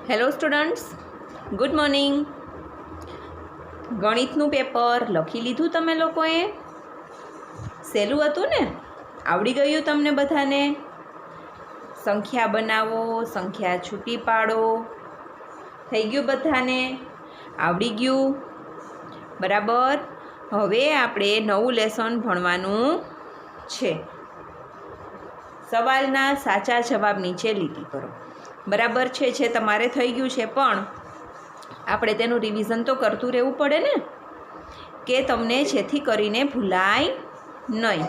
Hello students, good morning. ગણિતનું paper લખી લીધું તમે લોકોએ? સહેલું હતું ને? આવડી ગયું તમને બધાને? સંખ્યા બનાવો, સંખ્યા છૂટી પાડો, થઈ ગયું બધાને? આવડી ગયું? બરાબર. હવે આપણે નવું લેસન ભણવાનું છે. સવાલના સાચા જવાબ નીચે લીટી કરો. બરાબર છે, જે તમારે થઈ ગયું છે, પણ આપણે તેનું રિવિઝન તો કરતું રહેવું પડે ને, કે તમને જેથી કરીને ભૂલાય નહીં.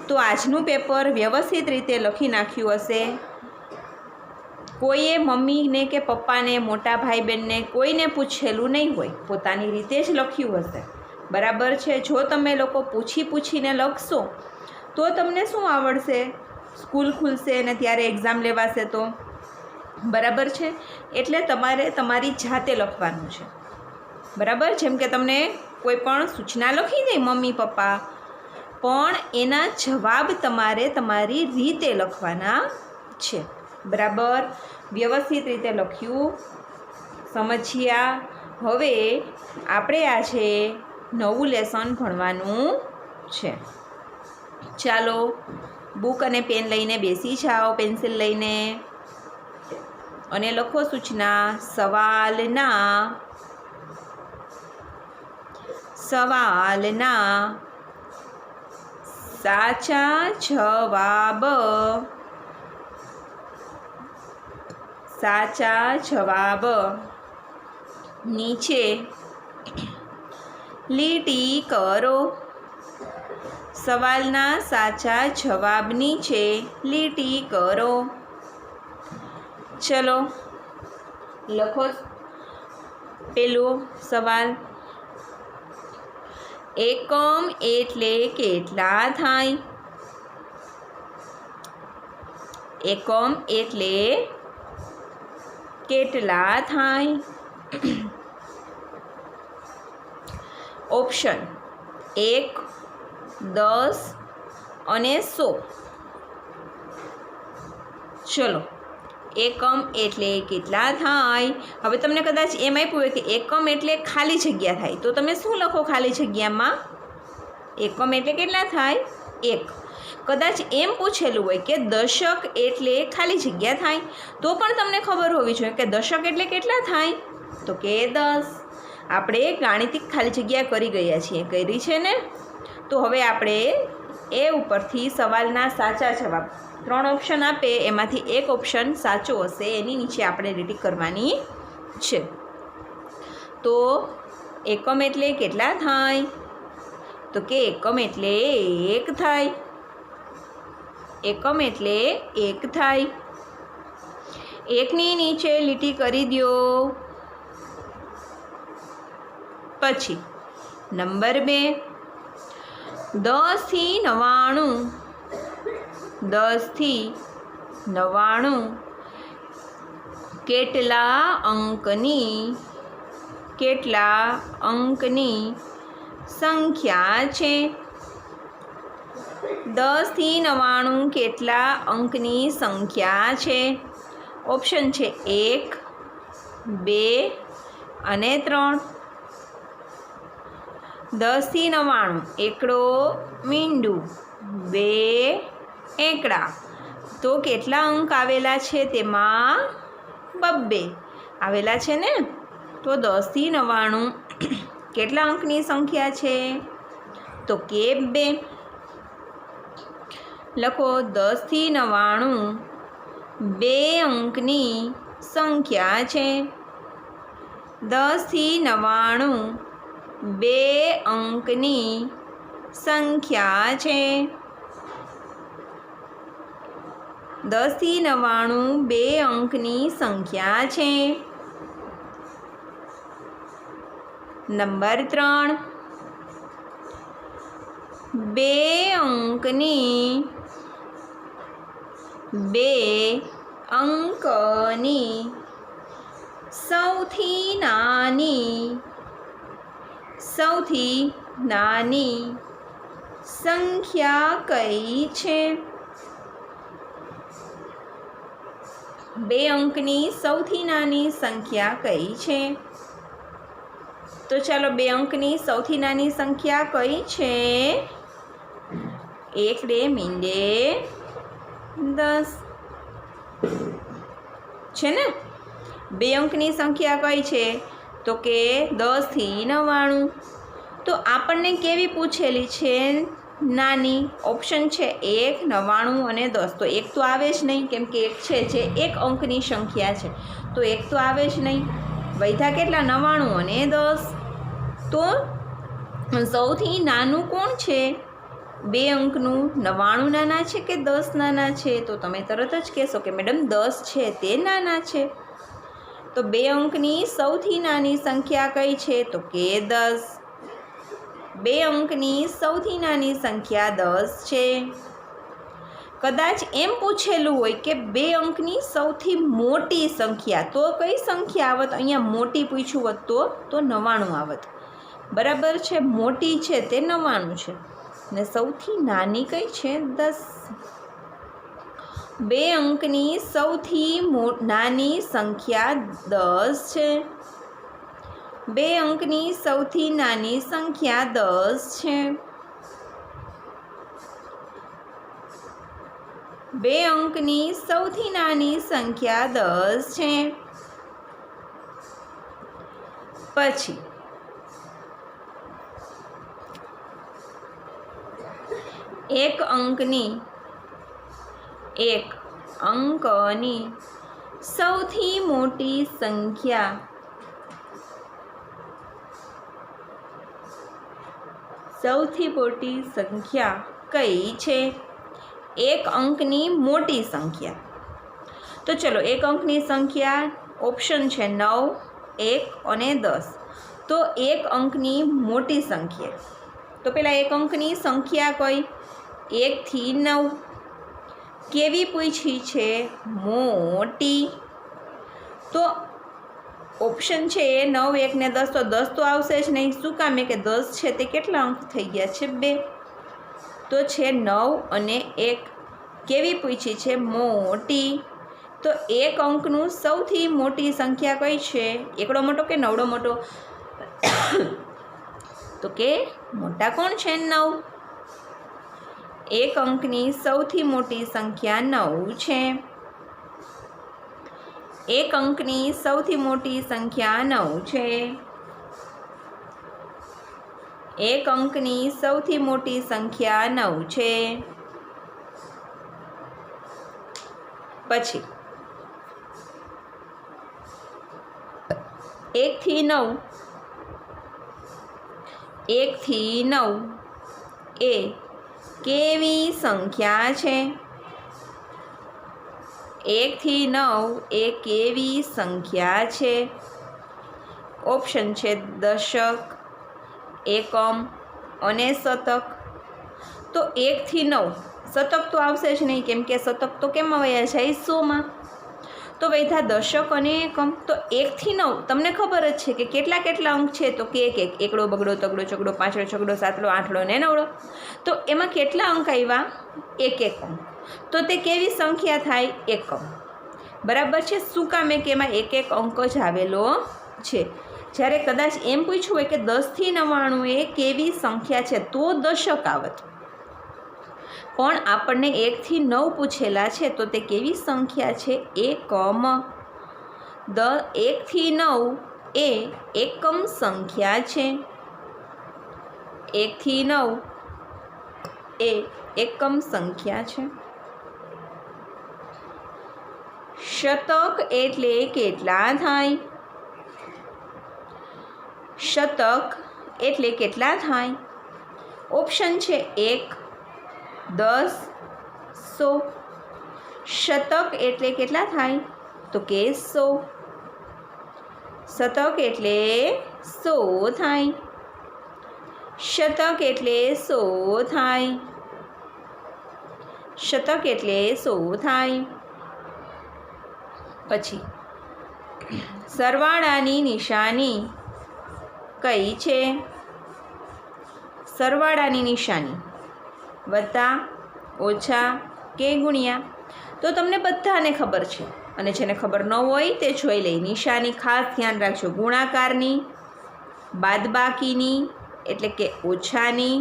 તો આજનું પેપર વ્યવસ્થિત રીતે લખી નાખ્યું હશે. કોઈએ મમ્મીને કે પપ્પાને, મોટા ભાઈ બહેનને કોઈને પૂછેલું નહીં હોય, પોતાની રીતે જ લખ્યું હશે. બરાબર છે. જો તમે લોકો પૂછીને લખશો તો તમને શું આવડશે? સ્કૂલ ખુલશે ને ત્યારે એક્ઝામ લેવાશે તો. બરાબર છે. એટલે તમારે તમારી જાતે લખવાનું છે. બરાબર. જેમ કે તમને કોઈ પણ સૂચના લખી દે મમ્મી પપ્પા, પણ એના જવાબ તમારે તમારી રીતે લખવાના છે. બરાબર. વ્યવસ્થિત રીતે લખ્યું, સમજ્યા? હવે આપણે આજે નવું લેસન ભણવાનું છે. ચાલો, બુક અને પેન લઈને બેસી જાઓ, પેન્સિલ લઈને, અને લખો સૂચના. સવાલના સાચા જવાબ નીચે લીટી કરો. સવાલના સાચા જવાબ નીચે લીટી કરો. ચલો લખો પેલો સવાલ. એકમ એટલે કેટલા થાય? એકમ એટલે કેટલા થાય? ઓપ્શન 1, 10 અને 100. ચલો, એકમ એટલે કેટલા થાય? હવે તમને કદાચ એમ આપ્યું હોય કે એકમ એટલે ખાલી જગ્યા થાય, તો તમે શું લખો ખાલી જગ્યામાં? એકમ એટલે કેટલા થાય? 1. કદાચ એમ પૂછેલું હોય કે દશક એટલે ખાલી જગ્યા થાય, તો પણ તમને ખબર હોવી જોઈએ કે દશક એટલે કેટલા થાય, તો કે 10. આપણે ગાણિતિક ખાલી જગ્યા કરી ગયા છીએ, કરી છે ને? તો હવે આપણે એ ઉપરથી સવાલના સાચા જવાબ 3 ઓપ્શન આપે, એમાંથી એક ઓપ્શન સાચો હશે, એની નીચે આપણે લીટી કરવાની છે. તો એકમ એટલે કેટલા થાય? તો કે એકમ એટલે 1 થાય. એકમ એટલે 1 થાય. 1ની નીચે લીટી કરી દો. પછી નંબર 2, 10 થી 99 કેટલા અંકની સંખ્યા છે? 10 થી 99 કેટલા અંકની સંખ્યા છે? ઓપ્શન છે 1, 2 અને 3. 10 થી 99 એકડો મીંડું, 2 એકડા, તો કેટલા અંક આવેલા છે? તેમાં 2 આવેલા છે ને? તો 10 થી 99 કેટલા અંકની સંખ્યા છે? તો કે 2. લખો 10 થી 99 2 અંકની સંખ્યા છે. 10 થી 99 2 અંકની સંખ્યા છે. 10 થી 99 2 અંકની સંખ્યા છે. નંબર 3, 2 અંકની સૌથી નાની સંખ્યા કઈ છે? 2 અંકની સૌથી નાની સંખ્યા કઈ છે? તો ચાલો 2 અંકની સૌથી નાની સંખ્યા કઈ છે? 1 2 મીંડે 10 છે ને? 2 અંકની સંખ્યા કઈ છે? તો કે 10 થી 99. તો આપણને કેવી પૂછેલી છે? નાની. ઓપ્શન છે 1 99 અને 10. તો 1 તો આવે જ નહીં, કેમ કે 1 છે જે 1 અંકની સંખ્યા છે, તો 1 તો આવે જ નહીં. વધ્યા કેટલા? 99 અને 10. તો સૌથી નાનું કોણ છે 2 અંકનું? 99 નાના છે કે 10 નાના છે? તો તમે તરત જ કહેશો કે મેડમ 10 છે તે નાના છે. તો 2 અંકની સૌથી નાની સંખ્યા કઈ છે? તો કે 10. 2 અંકની સૌથી નાની સંખ્યા 10 છે. કદાચ એમ પૂછેલું હોય કે 2 અંકની સૌથી મોટી સંખ્યા, તો કઈ સંખ્યા આવત? અહીંયા મોટી પૂછ્યું હોત તો 99 આવત. બરાબર છે, મોટી છે તે 99 છે ને સૌથી નાની કઈ છે? 10. 2 અંકની સૌથી નાની સંખ્યા 10 છે. 2 અંકની સૌથી નાની સંખ્યા 10 છે. 2 અંકની સૌથી નાની સંખ્યા 10 છે. પછી 1 અંકની સૌથી મોટી સંખ્યા કઈ છે? 1 અંકની મોટી સંખ્યા. તો ચલો 1 અંકની સંખ્યા ઓપ્શન છે 9, 1 અને 10. તો 1 અંકની મોટી સંખ્યા, તો પેલા 1 અંકની સંખ્યા કઈ? 1 થી 9. કેવી પૂછી છે? મોટી. તો ઓપ્શન છે 9, 1 ને 10. તો 10 તો આવશે જ નહીં. શું કામ? કે 10 છે તે કેટલા અંક થઈ ગયા છે? 2. તો છે 9 અને 1. કેવી પૂછી છે? મોટી. તો 1 અંકનું સૌથી મોટી સંખ્યા કઈ છે? એકડો મોટો કે નવડો મોટો? તો કે મોટા કોણ છે? 9. 1 અંકની સૌથી મોટી સંખ્યા 9 છે. 1 અંકની સૌથી મોટી સંખ્યા 9 છે. 1 અંકની સૌથી મોટી સંખ્યા 9 છે. પછી 1 થી 9 એ કેવી સંખ્યા છે? 1 થી 9 એ કેવી સંખ્યા છે? ઓપ્શન છે દશક, એકમ અને શતક. તો 1 થી 9 શતક તો આવશે જ નહીં, કેમ કે શતક તો કેમાં વયા જાય? 100માં. તો વૈધા દશક અને એકમ. તો 1 થી 9 તમને ખબર જ છે કે કેટલા અંક છે? તો કે 1 એકડો બગડો તગડો ચગડો પાંચડો છગડો સાતડો આઠડો ને નવડો. તો એમાં કેટલા અંક આવ્યા? 1 અંક. તો તે કેવી સંખ્યા થાય? એકમ. બરાબર છે. શું કામ? કે એમાં 1 અંક જ આવેલો છે. જ્યારે કદાચ એમ પૂછ્યું હોય કે 10 થી 99 એ કેવી સંખ્યા છે, તો દશક આવત. પણ આપણને 1 થી 9 પૂછેલા છે, તો તે કેવી સંખ્યા છે? એકમ. 1 થી 9 એ એકમ સંખ્યા છે. 1 થી 9 એ એકમ સંખ્યા છે. શતક એટલે કેટલા થાય? શતક એટલે કેટલા થાય? ઓપ્શન છે 1, 10, 100. શતક એટલે કેટલા થાય? તો કે 100. શતક એટલે 100 થાય. શતક એટલે 100 થાય. શતક એટલે 100 થાય. પછી સરવાળાની નિશાની કઈ છે? સરવાળાની નિશાની વત્તા, ઓછા કે ગુણ્યા? તો તમને બધાને ખબર છે અને જેને ખબર ન હોય તે જોઈ લે. નિશાની ખાસ ધ્યાન રાખજો. ગુણાકારની, બાદબાકીની એટલે કે ઓછાની,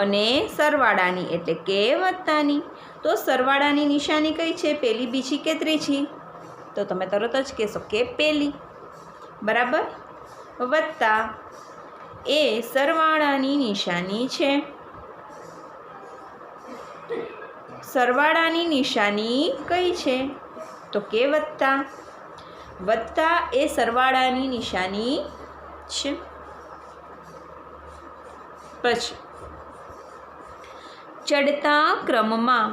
અને સરવાળાની એટલે કે વત્તાની. તો સરવાળાની નિશાની કઈ છે? પહેલી, બીજી કે ત્રીજી? તો તમે તરત જ કહેશો કે પહેલી. બરાબર. વત્તા એ સરવાળાની નિશાની છે. સરવાળાની નિશાની કઈ છે? તો કે વત્તા. વત્તા એ સરવાળાની નિશાની છે. પછી ચડતા ક્રમમાં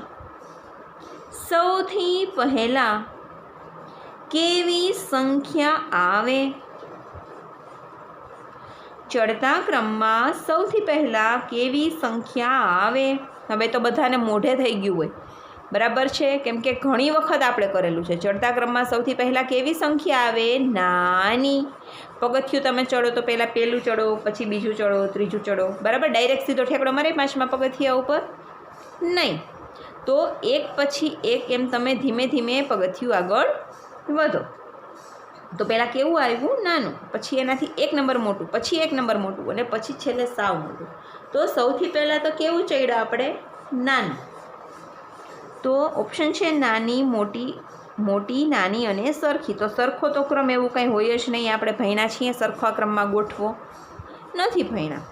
સૌથી પહેલાં કેવી સંખ્યા આવે? ચડતા ક્રમમાં સૌથી પહેલાં કેવી સંખ્યા આવે? હવે તો બધાને મોઢે થઈ ગયું હોય. બરાબર છે, કેમ કે ઘણી વખત આપણે કરેલું છે. ચડતા ક્રમમાં સૌથી પહેલાં કેવી સંખ્યા આવે? નાની. પગથિયું તમે ચડો તો પહેલાં પહેલું ચડો, પછી બીજું ચડો, ત્રીજું ચડો. બરાબર. ડાયરેક્ટ સીધો ઠેકડો મારે 5મા પગથિયા ઉપર? નહીં. તો એક પછી એક એમ તમે ધીમે ધીમે પગથિયું આગળ વધો. તો પહેલાં કેવું આવ્યું? નાનું. પછી એનાથી 1 નંબર મોટું, પછી 1 નંબર મોટું, અને પછી છેલ્લે સાવ મોટું. તો સૌથી પહેલાં તો કેવું ચડ્યા આપણે? નાનું. તો ઓપ્શન છે નાની, મોટી, મોટી, નાની અને સરખી. તો સરખો તો ક્રમ એવું કંઈ હોય જ નહીં. આપણે ભણ્યા છીએ સરખા ક્રમમાં ગોઠવો? નથી ભણ્યા.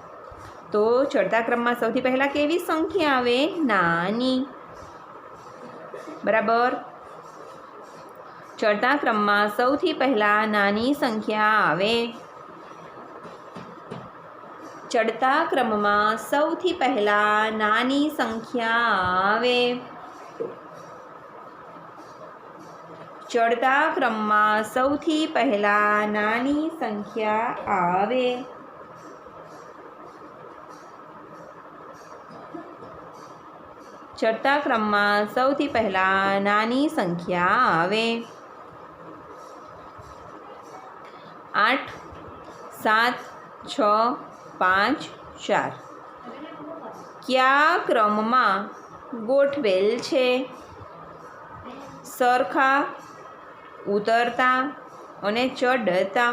તો ચડતા ક્રમમાં સૌથી પહેલાં કેવી સંખ્યા આવે? નાની. બરાબર. ચડતા ક્રમમાં સૌથી પહેલાં નાની સંખ્યા આવે. ચડતા ક્રમમાં સૌથી પહેલાં નાની સંખ્યા આવે. ચડતા ક્રમમાં સૌથી પહેલાં નાની સંખ્યા આવે. ચડતા ક્રમમાં સૌથી પહેલાં નાની સંખ્યા આવે. 8, 7, 6, 5, 4 કયા ક્રમમાં ગોઠવેલ છે? સરખા, ઉતરતા અને ચડતા.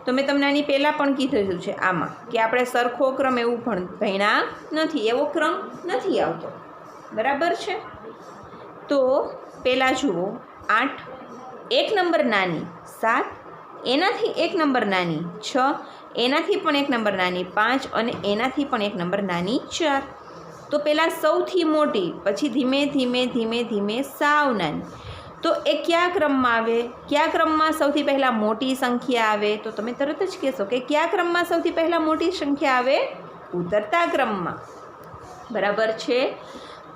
તો મેં તમને આની પહેલાં પણ કીધું છે આમાં કે આપણે સરખો ક્રમ એવું ભણ્યા નથી. એવો ક્રમ નથી આવતો. બરાબર છે. તો પહેલાં જુઓ. 8, 1 નંબર નાની. 7, એનાથી 1 નંબર નાની. 6, એનાથી પણ 1 નંબર નાની. 5, અને એનાથી પણ 1 નંબર નાની. 4. તો પહેલાં સૌથી મોટી, પછી ધીમે ધીમે ધીમે ધીમે સાવ નાની. તો એ કયા ક્રમમાં આવે? કયા ક્રમમાં સૌથી પહેલાં મોટી સંખ્યા આવે? તો તમે તરત જ કહેશો કે કયા ક્રમમાં સૌથી પહેલાં મોટી સંખ્યા આવે? ઉતરતા ક્રમમાં. બરાબર છે.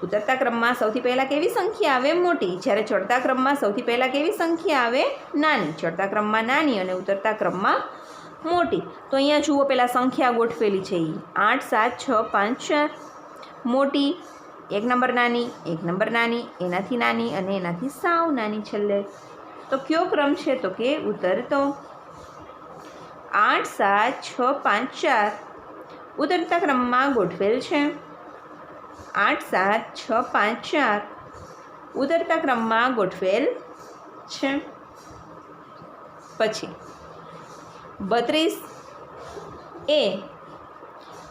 ઉતરતા ક્રમમાં સૌથી પહેલાં કેવી સંખ્યા આવે? મોટી. જ્યારે ચડતા ક્રમમાં સૌથી પહેલાં કેવી સંખ્યા આવે? નાની. ચડતા ક્રમમાં નાની અને ઉતરતા ક્રમમાં મોટી. તો અહીંયા જુઓ, પહેલાં સંખ્યા ગોઠવેલી છે. 8, 7, 6, 5, 4. મોટી 1 નંબર નાની, 1 નંબર નાની, એનાથી નાની અને એનાથી સાવ નાની છેલ્લે. તો કયો ક્રમ છે? તો કે ઉતરતો. 8, 7, 6, 5, 4 ઉતરતા ક્રમમાં ગોઠવેલ છે. 8, 7, 6, 5, 4 ઉતરતા ક્રમમાં ગોઠવેલ છે. પછી 32 એ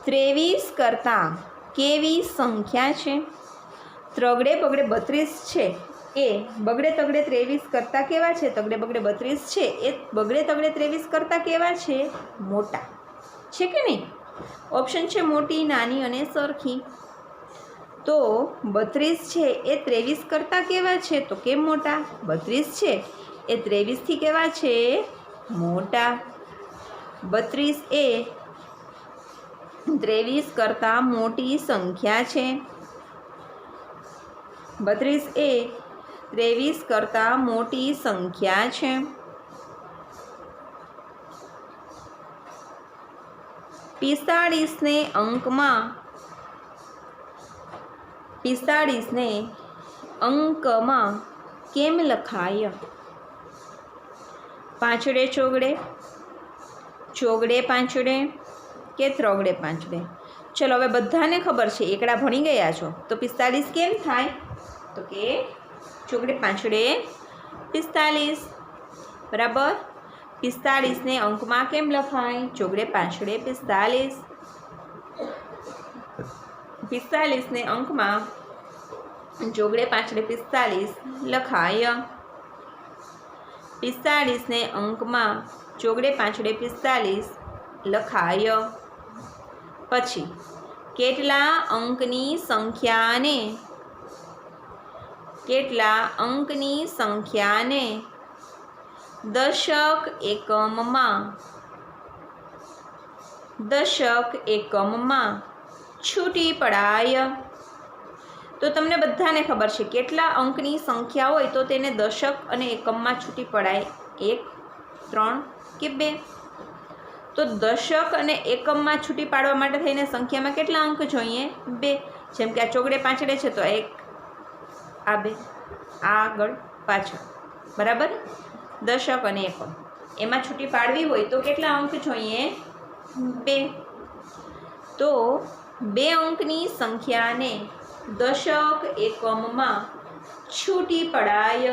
23 કરતાં કેવી સંખ્યા છે? ત્રગડે બગડે 32 છે એ બગડે તગડે 23 કરતાં કેવા છે? તગડે બગડે 32 છે એ બગડે તગડે 23 કરતાં કેવા છે? મોટા છે કે નહીં? ઓપ્શન છે મોટી, નાની અને સરખી. તો 32 છે એ 23 કરતાં કેવા છે? તો કેમ મોટા? 32 છે એ 23થી કેવા છે? મોટા. 32 એ 23 કરતાં મોટી સંખ્યા છે. 32 એ 23 કરતાં મોટી સંખ્યા છે. 45 ને અંકમાં 45 ને અંકમાં કેમ લખાય? પાંચડે ચોગડે, ચોગડે પાંચડે કે ત્રગડે પાંચડે? ચલો, હવે બધાને ખબર છે, એકડા ભણી ગયા છો. તો 45 કેમ થાય? તો કે ચોગડે પાંચડે 45 बराबर। 45 ने अंक में केम लखाय? चौगड़े पांचड़े 45। 45 ने अंक में चौगड़े पांचड़े 45 लखाय। 45 ने अंक में चौगड़े पांचड़े 45 लखाय। पछी केटला अंकनी संख्याने दशक एकम में छूटी पड़ाय। तो तमने बधाने खबर है केटला अंकनी संख्या होय तो तेने दशक अने एकम में छूटी पड़ाय? 1, 3 के 2? तो दशक अने एकम में छूटी पाड़वा माटे थईने संख्या में केटला अंक जोईए? 2। जेम के आ चौगड़े पांचड़े छे तो 1 आ 2 आगळ पाछळ बराबर। दशक अने एकम एमां छूटी पाड़वी होय तो केटला अंक जोईए? 2। तो 2 अंकनी संख्या ने दशक एकम में छूटी पड़ाय।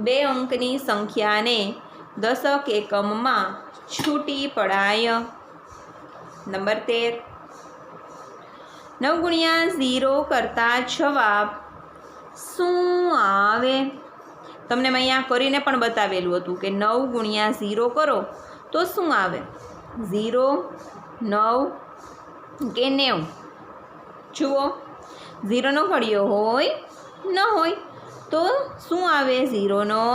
2 अंकनी संख्या ने दशक एकम में छूटी पड़ाय। नंबर 13 9 गुणिया 0 करता जवाब शुं आवे? तमने मैं अहींया करीने पण बतावेलुं हतुं के 9 गुणिया 0 करो तो शुं आवे? 0, 9 के 90? जुओ 0 नो घड़ियो होय न होय तो शुं आवे? 0 नो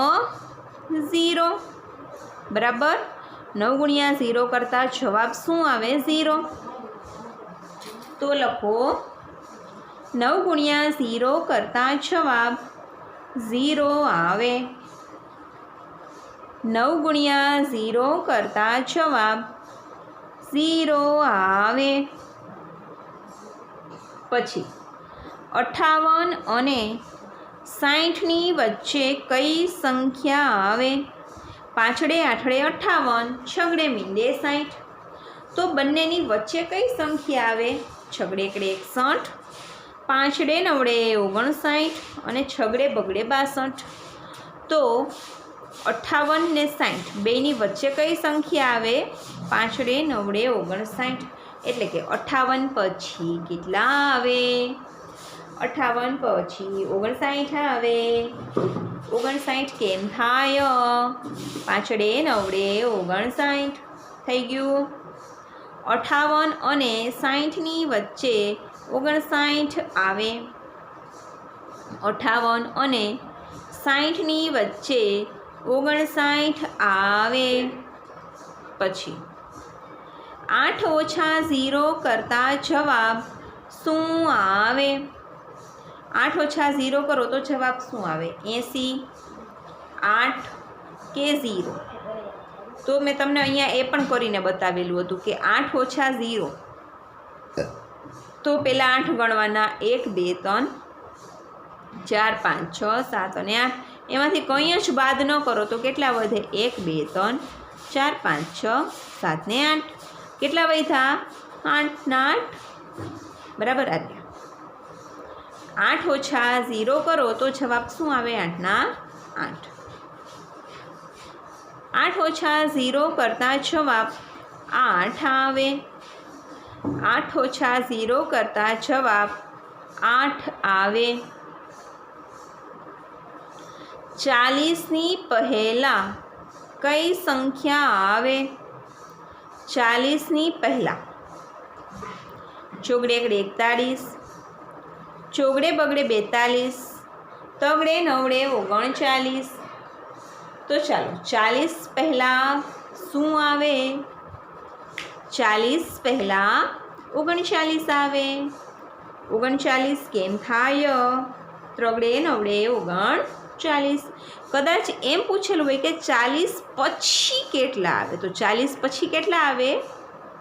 0 बराबर। 9 गुणिया 0 करता जवाब शुं आवे? 0। तो लखो 9 गुणिया 0 करता जवाब 0 आवे। 9 गुणिया 0 करता जवाब 0 आवे। पछी 58 અને 60 ની વચ્ચે કઈ સંખ્યા આવે? પાછળે આઠડે 58, છગડે મીંડે 60। તો બંનેની વચ્ચે કઈ સંખ્યા આવે? છગડે એકડે 61, પાંચડે નવડે 59 અને છગડે બગડે 62। તો 58 ને 60 બેની વચ્ચે કઈ સંખ્યા આવે? પાંચડે નવડે 59। એટલે કે 58 પછી કેટલા આવે? 58 પછી 59 આવે। 59 કેમ થાય? પાંચડે નવડે 59 થઈ ગયું। 58 અને 60ની વચ્ચે 59 આવે। 58 અને 60ની વચ્ચે 59 આવે। પછી 8 ઓછા 0 કરતા જવાબ શું આવે? 8 ઓછા 0 કરો તો જવાબ શું આવે? 80। 8 કે 0? તો મેં તમને અહીંયા એ પણ કરીને બતાવેલું હતું કે 8 ઓછા 0 તો પહેલાં 8 ગણવાના 1, 2, 3, 4, 5, 6, 7 અને 8। એમાંથી કંઈ જ બાદ ન કરો તો કેટલા વધે? 1, 2, 3, 4, 5, 6, 7 ને 8। કેટલા વધ્યા? 8 ના 8 બરાબર આવ્યા। 8 ઓછા 0 કરો તો જવાબ શું આવે? 8 ના 8। 8 ઓછા 0 કરતા જવાબ 8 આવે। 8 ઓછા 0 કરતા જવાબ 8 આવે। 40ની પહેલાં કઈ સંખ્યા આવે? 40ની પહેલાં ચોગડે એકડે 41, ચોગડે બગડે 42, તગડે નવડે 39। તો ચાલો 40 પહેલાં શું આવે? 40 પહેલાં 39 આવે। 39 કેમ થાય? ત્રગડે નવડે 39। કદાચ એમ પૂછેલું હોય કે 40 પછી કેટલા આવે? તો 40 પછી કેટલા આવે?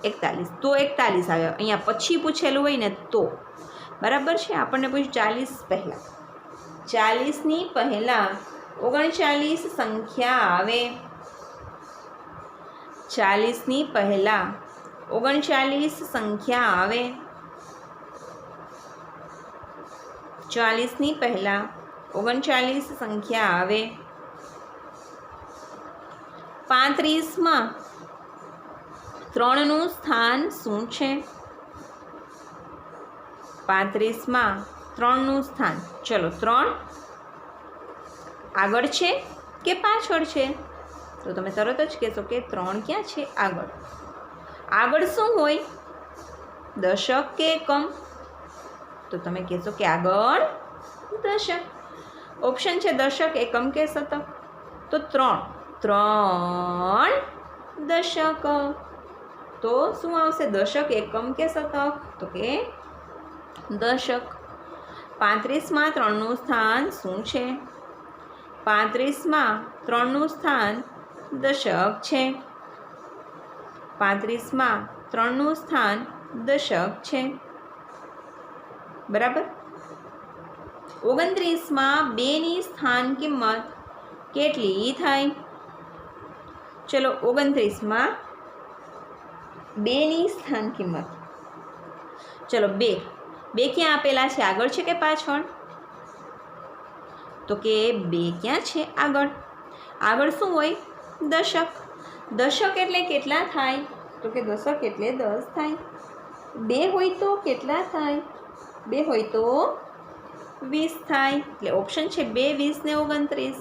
41। તો 41 આવે। અહીંયા પછી પૂછેલું હોય ને તો બરાબર છે। આપણને પૂછ્યું 40 પહેલાં। 40ની પહેલાં 39 સંખ્યા આવે। 40ની પહેલાં 39 સંખ્યા આવે। 40ની પહેલાં 39 સંખ્યા આવે। 35માં 3નું સ્થાન શું છે? 35માં 3નું સ્થાન, ચલો 3 આગળ છે કે પાછળ છે? તો તમે તરત જ કહેશો કે 3 ક્યાં છે? આગળ। આગળ શું હોય? દશક કે એકમ? તો તમે કહેશો કે આગળ દશક। ઓપ્શન છે દશક, એકમ કે શતક? તો 3 દશક। તો શું આવશે? દશક, એકમ કે શતક? તો કે દશક। 35માં 3નું સ્થાન શું છે? 35માં 3નું સ્થાન દશક છે। 35માં 3નું સ્થાન દશક છે, બરાબર। 29માં 2ની સ્થાન કિંમત કેટલી થાય? ચલો 29માં 2ની સ્થાન કિંમત, ચલો 2 ક્યાં આપેલા છે? આગળ છે કે પાછળ? તો કે 2 ક્યાં છે? આગળ। આગળ શું હોય? દશક। દશક એટલે કેટલા થાય? તો કે દશક એટલે 10 થાય। 2 હોય તો કેટલા થાય? 2 હોય તો 20 થાય। એટલે ઓપ્શન છે 2, 20 ને 29।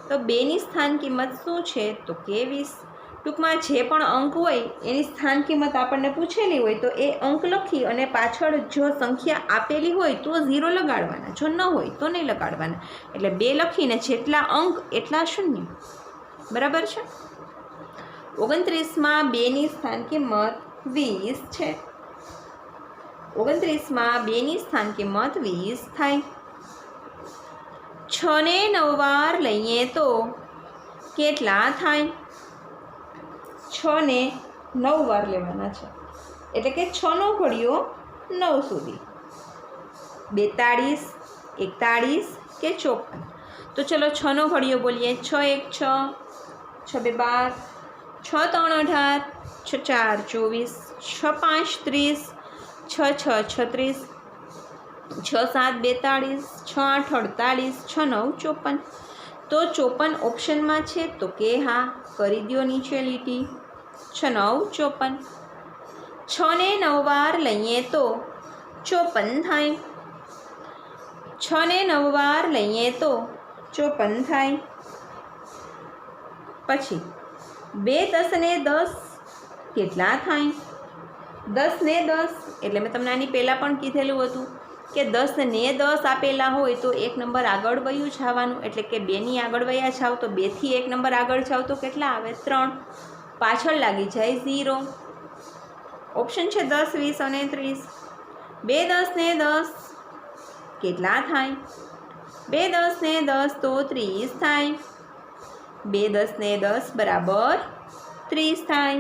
તો 2ની સ્થાન કિંમત શું છે? તો કે 20। ટૂંકમાં જે પણ અંક હોય એની સ્થાન કિંમત આપણને પૂછેલી હોય તો એ અંક લખી અને પાછળ જો સંખ્યા આપેલી હોય તો 0 લગાડવાના, જો ન હોય તો નહીં લગાડવાના। એટલે 2 લખીને જેટલા અંક એટલા શૂન્ય, બરાબર છે। 29માં 2ની સ્થાન કિંમત 20 છે। 29માં 2ની સ્થાન કિંમત 20 થાય। 6 ને 9 વાર લઈએ તો કેટલા થાય? 6 ને 9 વાર લેવાના છે, એટલે કે 6નો ઘડિયો 9 સુધી। 42, 41 કે 54? તો ચલો 6નો ઘડિયો બોલીએ। 6 1 6, 6 2 12, 6 3 18, 6 4 24, 6 5 30, 6 6 36, 6 7 42, 6 8 48, 6 9 54। તો 54 ઓપ્શનમાં છે? તો કે હા, કરી દો નીચે લીટી। 6 9 54। 6 ને 9 વાર લઈએ તો 54 થાય। 6 ને 9 વાર લઈએ તો 54 થાય। પછી 2 10 ને 10 કેટલા થાય? 10 ને 10 એટલે મેં તમને આની પહેલાં પણ કીધેલું હતું કે 10 ને 10 આપેલા હોય તો એક નંબર આગળ વયું જવાનું, એટલે કે 2ની આગળ વયા જાવ તો 2થી એક નંબર આગળ જાવ તો કેટલા આવે? 3। પાછળ લાગી જાય 0। ઓપ્શન છે 10, 20 અને 30। 2 10 ને 10 કેટલા થાય? 2 10 ને 10 તો 30 થાય। 2 10 ને 10 બરાબર 30 થાય,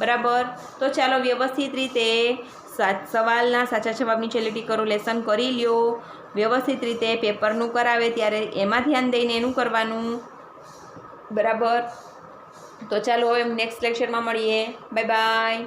બરાબર। તો ચાલો વ્યવસ્થિત રીતે સવાલના સાચા જવાબ નીચે લીટી કરો, લેસન કરી લ્યો વ્યવસ્થિત રીતે। પેપરનું કરાવે ત્યારે એમાં ધ્યાન દઈને એનું કરવાનું, બરાબર। તો ચાલો હવે નેક્સ્ટ લેક્ચરમાં મળીએ, બાય બાય।